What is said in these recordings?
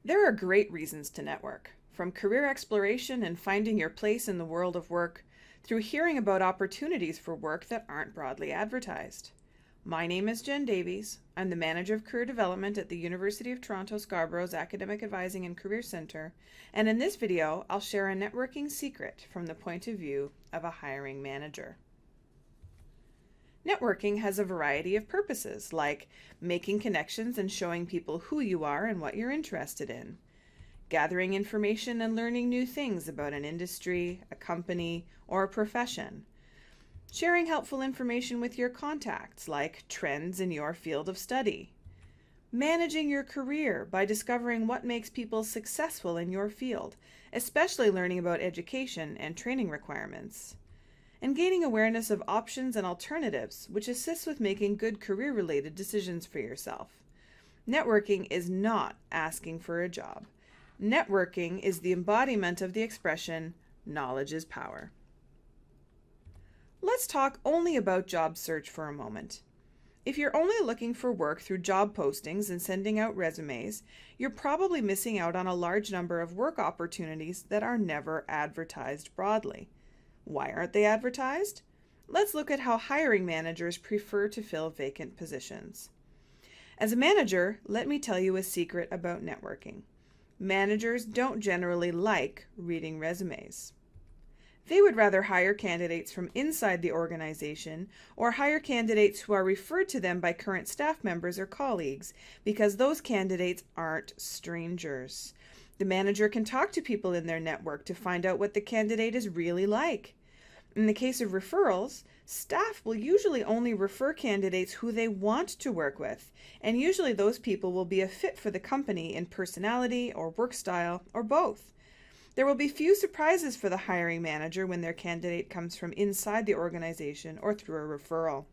There are great reasons to network, from career exploration and finding your place in the world of work, through hearing about opportunities for work that aren't broadly advertised. My name is Jen Davies. I'm the Manager of Career Development at the University of Toronto Scarborough's Academic Advising and Career Centre, and in this video, I'll share a networking secret from the point of view of a hiring manager. Networking has a variety of purposes, like making connections and showing people who you are and what you're interested in, gathering information and learning new things about an industry, a company, or a profession, sharing helpful information with your contacts, like trends in your field of study, managing your career by discovering what makes people successful in your field, especially learning about education and training requirements, and gaining awareness of options and alternatives, which assists with making good career-related decisions for yourself. Networking is not asking for a job. Networking is the embodiment of the expression, knowledge is power. Let's talk only about job search for a moment. If you're only looking for work through job postings and sending out resumes, you're probably missing out on a large number of work opportunities that are never advertised broadly. Why aren't they advertised? Let's look at how hiring managers prefer to fill vacant positions. As a manager, let me tell you a secret about networking. Managers don't generally like reading resumes. They would rather hire candidates from inside the organization or hire candidates who are referred to them by current staff members or colleagues, because those candidates aren't strangers. The manager can talk to people in their network to find out what the candidate is really like. In the case of referrals, staff will usually only refer candidates who they want to work with, and usually those people will be a fit for the company in personality or work style or both. There will be few surprises for the hiring manager when their candidate comes from inside the organization or through a referral.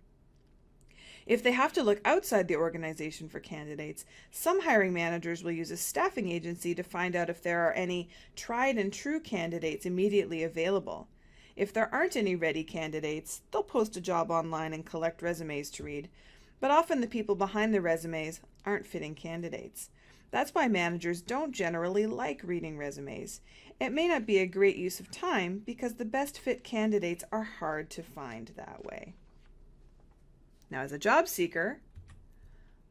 If they have to look outside the organization for candidates, some hiring managers will use a staffing agency to find out if there are any tried and true candidates immediately available. If there aren't any ready candidates, they'll post a job online and collect resumes to read, but often the people behind the resumes aren't fitting candidates. That's why managers don't generally like reading resumes. It may not be a great use of time because the best fit candidates are hard to find that way. Now, as a job seeker,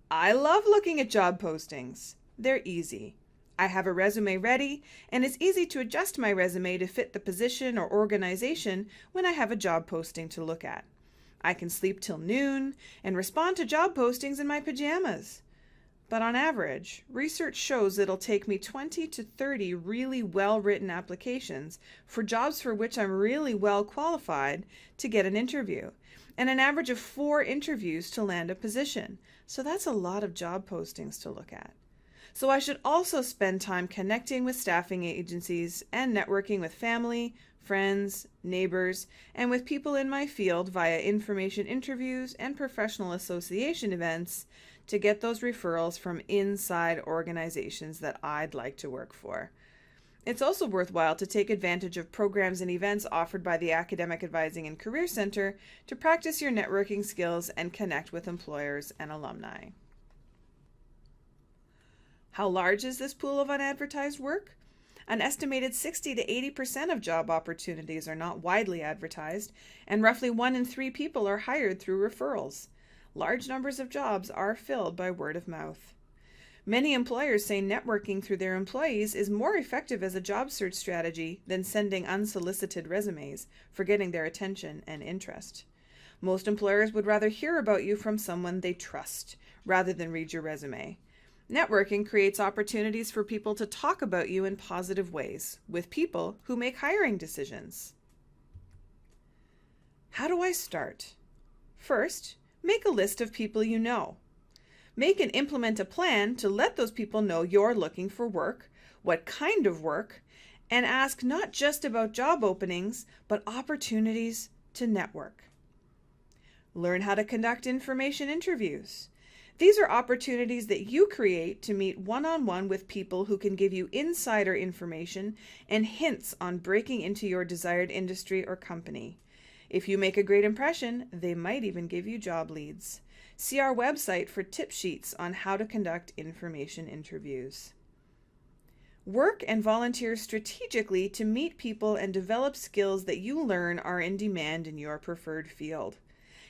I love looking at job postings. They're easy. I have a resume ready, and it's easy to adjust my resume to fit the position or organization when I have a job posting to look at. I can sleep till noon and respond to job postings in my pajamas. But on average, research shows it'll take me 20 to 30 really well-written applications for jobs for which I'm really well qualified to get an interview, and an average of 4 interviews to land a position. So that's a lot of job postings to look at. So I should also spend time connecting with staffing agencies and networking with family, friends, neighbors, and with people in my field via information interviews and professional association events to get those referrals from inside organizations that I'd like to work for. It's also worthwhile to take advantage of programs and events offered by the Academic Advising and Career Centre to practice your networking skills and connect with employers and alumni. How large is this pool of unadvertised work? An estimated 60 to 80% of job opportunities are not widely advertised, and roughly 1 in 3 people are hired through referrals. Large numbers of jobs are filled by word of mouth. Many employers say networking through their employees is more effective as a job search strategy than sending unsolicited resumes for getting their attention and interest. Most employers would rather hear about you from someone they trust rather than read your resume. Networking creates opportunities for people to talk about you in positive ways with people who make hiring decisions. How do I start? First, make a list of people you know. Make and implement a plan to let those people know you're looking for work, what kind of work, and ask not just about job openings, but opportunities to network. Learn how to conduct information interviews. These are opportunities that you create to meet one-on-one with people who can give you insider information and hints on breaking into your desired industry or company. If you make a great impression, they might even give you job leads. See our website for tip sheets on how to conduct information interviews. Work and volunteer strategically to meet people and develop skills that you learn are in demand in your preferred field.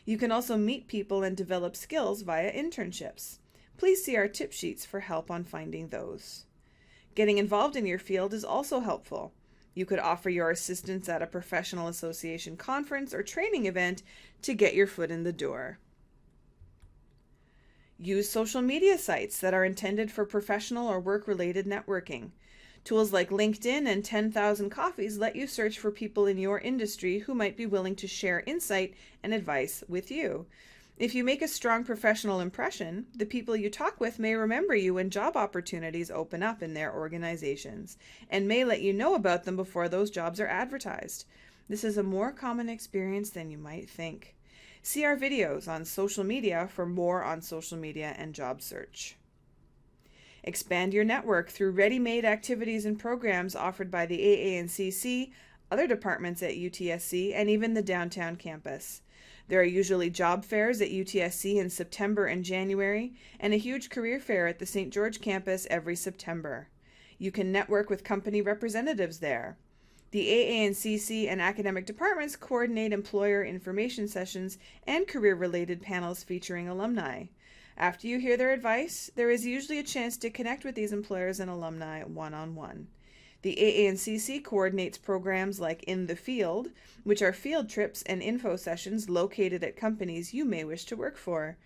You can also meet people and develop skills via internships. Please see our tip sheets for help on finding those. Getting involved in your field is also helpful. You could offer your assistance at a professional association conference or training event to get your foot in the door. Use social media sites that are intended for professional or work-related networking. Tools like LinkedIn and 10,000 Coffees let you search for people in your industry who might be willing to share insight and advice with you. If you make a strong professional impression, the people you talk with may remember you when job opportunities open up in their organizations and may let you know about them before those jobs are advertised. This is a more common experience than you might think. See our videos on social media for more on social media and job search. Expand your network through ready-made activities and programs offered by the AANCC, other departments at UTSC, and even the downtown campus. There are usually job fairs at UTSC in September and January, and a huge career fair at the St. George campus every September. You can network with company representatives there. The AANCC and academic departments coordinate employer information sessions and career-related panels featuring alumni. After you hear their advice, there is usually a chance to connect with these employers and alumni one-on-one. The AANCC coordinates programs like In the Field, which are field trips and info sessions located at companies you may wish to work for.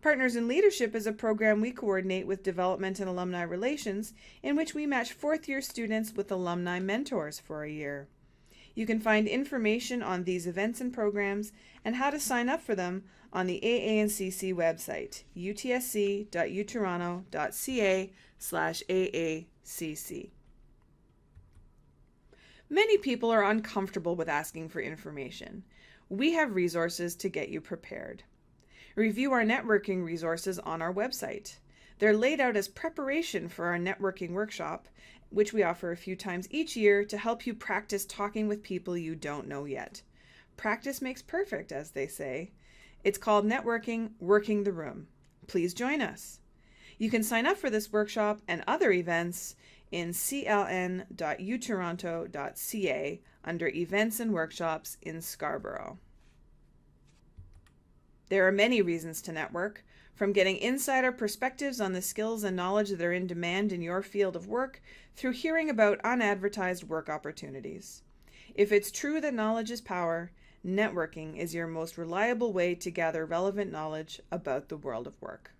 Partners in Leadership is a program we coordinate with Development and Alumni Relations, in which we match fourth-year students with alumni mentors for a year. You can find information on these events and programs and how to sign up for them on the AANCC website, utsc.utoronto.ca/AACC. Many people are uncomfortable with asking for information. We have resources to get you prepared. Review our networking resources on our website. They're laid out as preparation for our networking workshop, which we offer a few times each year to help you practice talking with people you don't know yet. Practice makes perfect, as they say. It's called Networking Working the Room. Please join us. You can sign up for this workshop and other events in cln.utoronto.ca under Events and Workshops in Scarborough. There are many reasons to network, from getting insider perspectives on the skills and knowledge that are in demand in your field of work, through hearing about unadvertised work opportunities. If it's true that knowledge is power, networking is your most reliable way to gather relevant knowledge about the world of work.